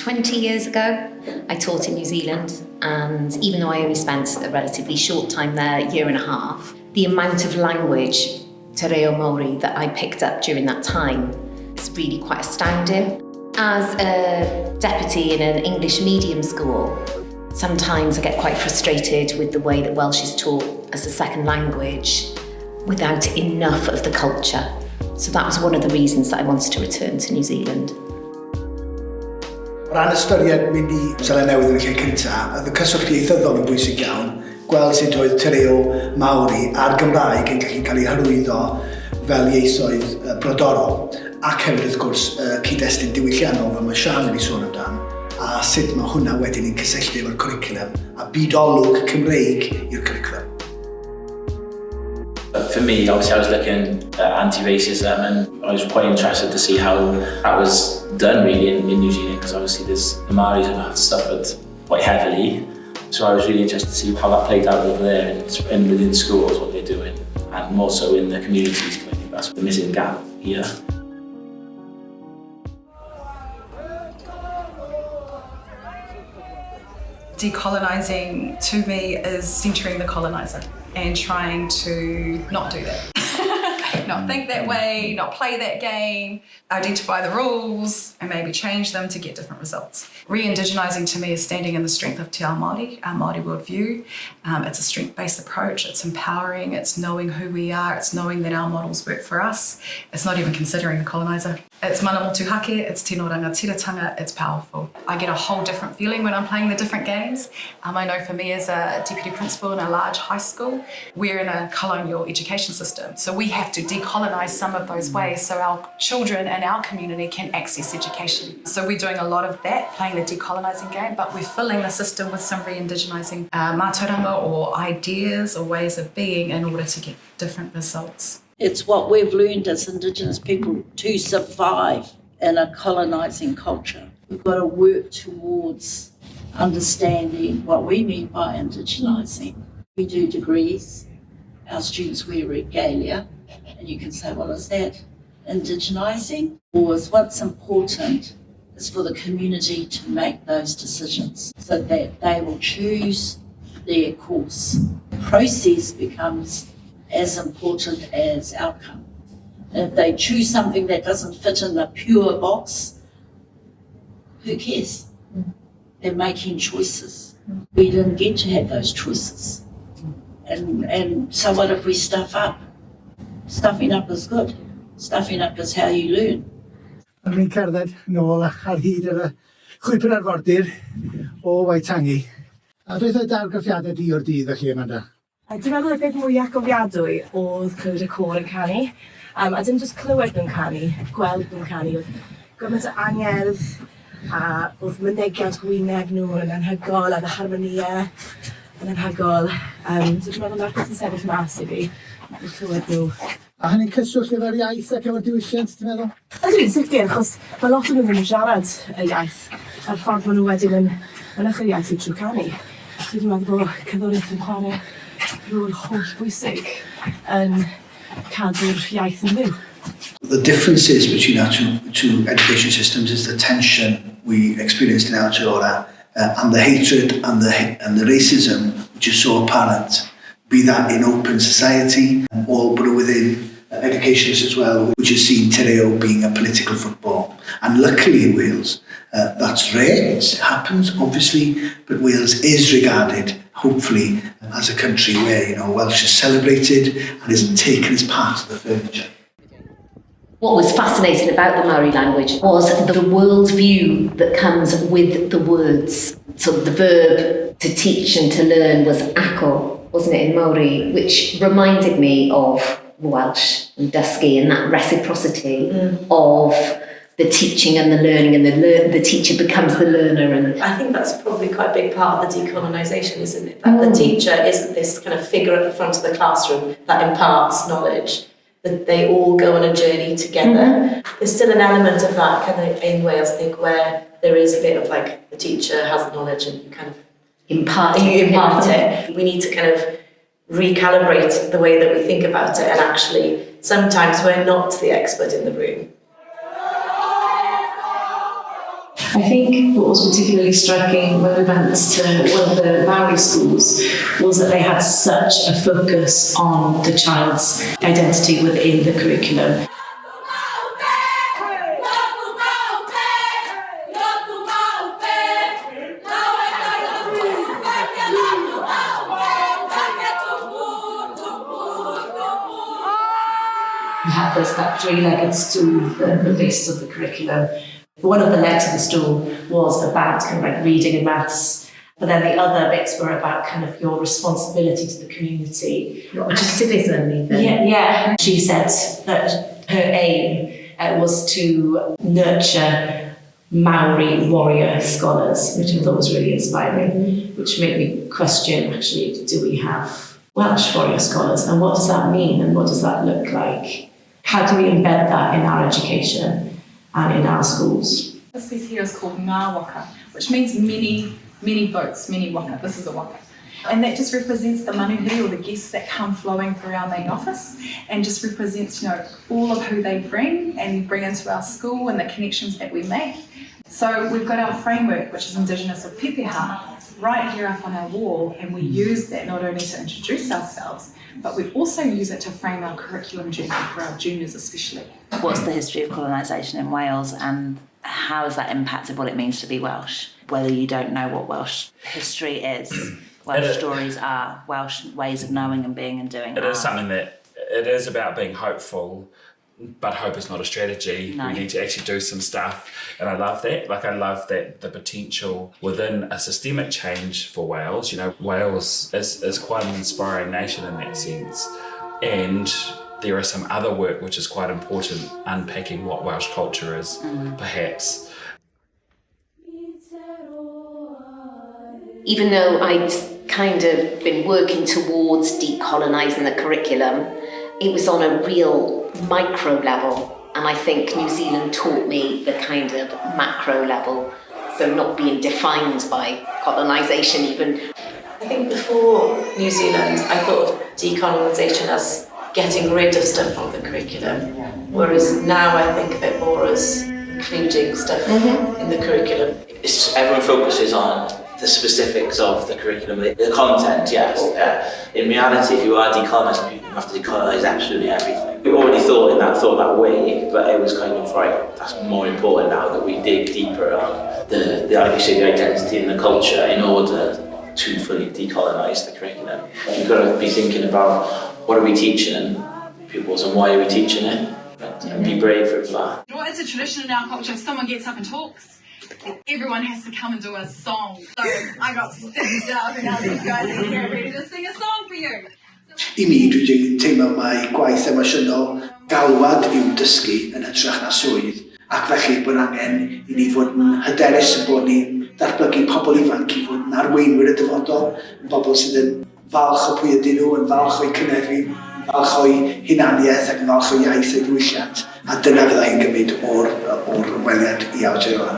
20 years ago. I taught in New Zealand, and even though I only spent a relatively short time there, a year and a half, the amount of language, te reo Māori, that I picked up during that time is really quite astounding. As a deputy in an English medium school, sometimes I get quite frustrated with the way that Welsh is taught as a second language without enough of the culture. So that was one of the reasons that I wanted to return to New Zealand. O ran ystyried mynd i Seland Newydd yn y lle cyntaf, oedd y cyswllt ieithyddol yn bwysig iawn, gweld sut oedd te reo Māori a'r Gymraeg yn gallu cael ei hyrwyddo fel ieithoedd brodorol, ac hefyd wrth gwrs cyd-destun diwylliannol fel mae Sian wedi sôn amdan, a sut mae hwnna wedyn yn cysylltu efo'r cwricwlwm a bydolwg Cymreig i'r cwricwlwm. For me, obviously I was looking at anti-racism, and I was quite interested to see how that was done really in New Zealand, because obviously the Maoris have suffered quite heavily. So I was really interested to see how that played out over there and within schools, what they're doing, and more so in the communities, because I think that's the missing gap here. Decolonising to me is centering the coloniser and trying to not do that. Not think that way, not play that game, identify the rules and maybe change them to get different results. Reindigenising to me is standing in the strength of Te Ao Māori, our Māori worldview. It's a strength-based approach, it's empowering, it's knowing who we are, it's knowing that our models work for us. It's not even considering the coloniser. It's mana motuhake, it's tino rangatiratanga, it's powerful. I get a whole different feeling when I'm playing the different games. I know for me as a deputy principal in a large high school, we're in a colonial education system. So we have to decolonise some of those ways so our children and our community can access education. So we're doing a lot of that, playing the decolonising game, but we're filling the system with some re-indigenising mātauranga or ideas or ways of being in order to get different results. It's what we've learned as Indigenous people to survive in a colonising culture. We've got to work towards understanding what we mean by indigenising. We do degrees, our students wear regalia, and you can say, what is that? Indigenising? Or is what's important is for the community to make those decisions so that they will choose their course. The process becomes as important as outcome. And if they choose something that doesn't fit in the pure box, who cares? They're making choices. We didn't get to have those choices. And so what if we stuff up? Stuffing up is good. Stuffing up is how you learn. Yn ni'n cerdded nôl ar hyd yr chwybr arfordir o Waitangi. A beth oedd dargraffiadau di o'r dydd felly, Amanda? Dwi'n meddwl y beth mwyaf gofiadwy oedd clywed y côr yn canu. A dim jyst clywed nhw'n canu, gweld nhw'n canu. Oedd gymaint o angerdd, a oedd mynegiant gwyneb nhw yn anhygoel, a y harmonia yn anhygoel. So dwi'n meddwl na'r beth yn sefyll mas i fi, yn clywed nhw. A hynny'n cyswllt efo'r iaith ac efo'r diwylliant, ti'n meddwl? Ydw, sicr, achos mae lot o nhw ddim yn siarad y iaith, a'r ffordd maen nhw wedyn yn ychydig trwy canu. So dwi'n meddwl bod cerddoriaeth yn chwarae rôl holl bwysig yn cadw'r iaith yn fyw. The differences between our two education systems is the tension we experienced in Aotearoa and the hatred and the racism which is so apparent, be that in open society or but within educationists as well, which has seen te reo being a political football. And luckily in Wales, that's rare, it happens obviously, but Wales is regarded, hopefully, as a country where Welsh is celebrated and isn't taken as part of the furniture. What was fascinating about the Maori language was the worldview that comes with the words. So the verb to teach and to learn was ako, wasn't it, in Maori, which reminded me of Welsh and dysgu and that reciprocity of the teaching and the learning, and the teacher becomes the learner. And I think that's probably quite a big part of the decolonisation, isn't it? That the teacher isn't this kind of figure at the front of the classroom that imparts knowledge, that they all go on a journey together. There's still an element of that kind of in Wales, I think, where there is a bit of like the teacher has knowledge and you kind of impart it. We need to kind of recalibrate the way that we think about it, and actually sometimes we're not the expert in the room. I think what was particularly striking when we went to one of the Maori schools was that they had such a focus on the child's identity within the curriculum. We had that three-legged stool, the basis of the curriculum. One of the legs of the stool was about kind of like reading and maths, but then the other bits were about kind of your responsibility to the community. Activism even. Yeah. She said that her aim was to nurture Maori warrior scholars, which I thought was really inspiring, which made me question, actually, do we have Welsh warrior scholars, and what does that mean, and what does that look like? How do we embed that in our education and in our schools? This piece here is called ngā waka, which means many boats, many waka. This is a waka. And that just represents the manuhiri, or the guests that come flowing through our main office, and just represents, all of who they bring into our school and the connections that we make. So we've got our framework, which is Indigenous of Pepeha, right here up on our wall, and we use that not only to introduce ourselves, but we also use it to frame our curriculum journey for our juniors especially. What's the history of colonisation in Wales, and how has that impacted what it means to be Welsh? Whether you don't know what Welsh history is, Welsh stories are, Welsh ways of knowing and being and doing It is something that, it is about being hopeful, but hope is not a strategy. No. We need to actually do some stuff, and I love that. I love that the potential within a systemic change for Wales. Wales is quite an inspiring nation in that sense, and there is some other work which is quite important, unpacking what Welsh culture is, perhaps. Even though I'd kind of been working towards decolonising the curriculum, it was on a real micro level, and I think New Zealand taught me the kind of macro level, so not being defined by colonisation even. I think before New Zealand, I thought of decolonisation as getting rid of stuff from the curriculum, whereas now I think of it more as including stuff in the curriculum. Everyone focuses on the specifics of the curriculum, the content, yes. In reality, if you are decolonising, you have to decolonise absolutely everything. We already thought that way, but it was kind of right, that's more important now that we dig deeper on the like you say, the identity and the culture in order to fully decolonise the curriculum. You've got to be thinking about what are we teaching pupils and why are we teaching it, and be brave for that. It's a tradition in our culture. If someone gets up and talks, everyone has to come and do a song. So I got to stand up, and now these guys are here ready to sing a song for you. I mi, dwi'n teimlo mai gwaith emosiynol galwad i'w dysgu yn hytrach na swydd, ac felly bod angen I ni fod yn hyderus yn bod ni'n datblygu pobl ifanc I fod yn arweinwyr y dyfodol, yn bobl sydd yn falch o pwy ydyn nhw, yn falch o'i cynefin, yn falch o'i hunaniaeth ac yn falch o iaith o'i diwylliant. A dyna fydda i'n gymryd o'r ymweliad I awduro.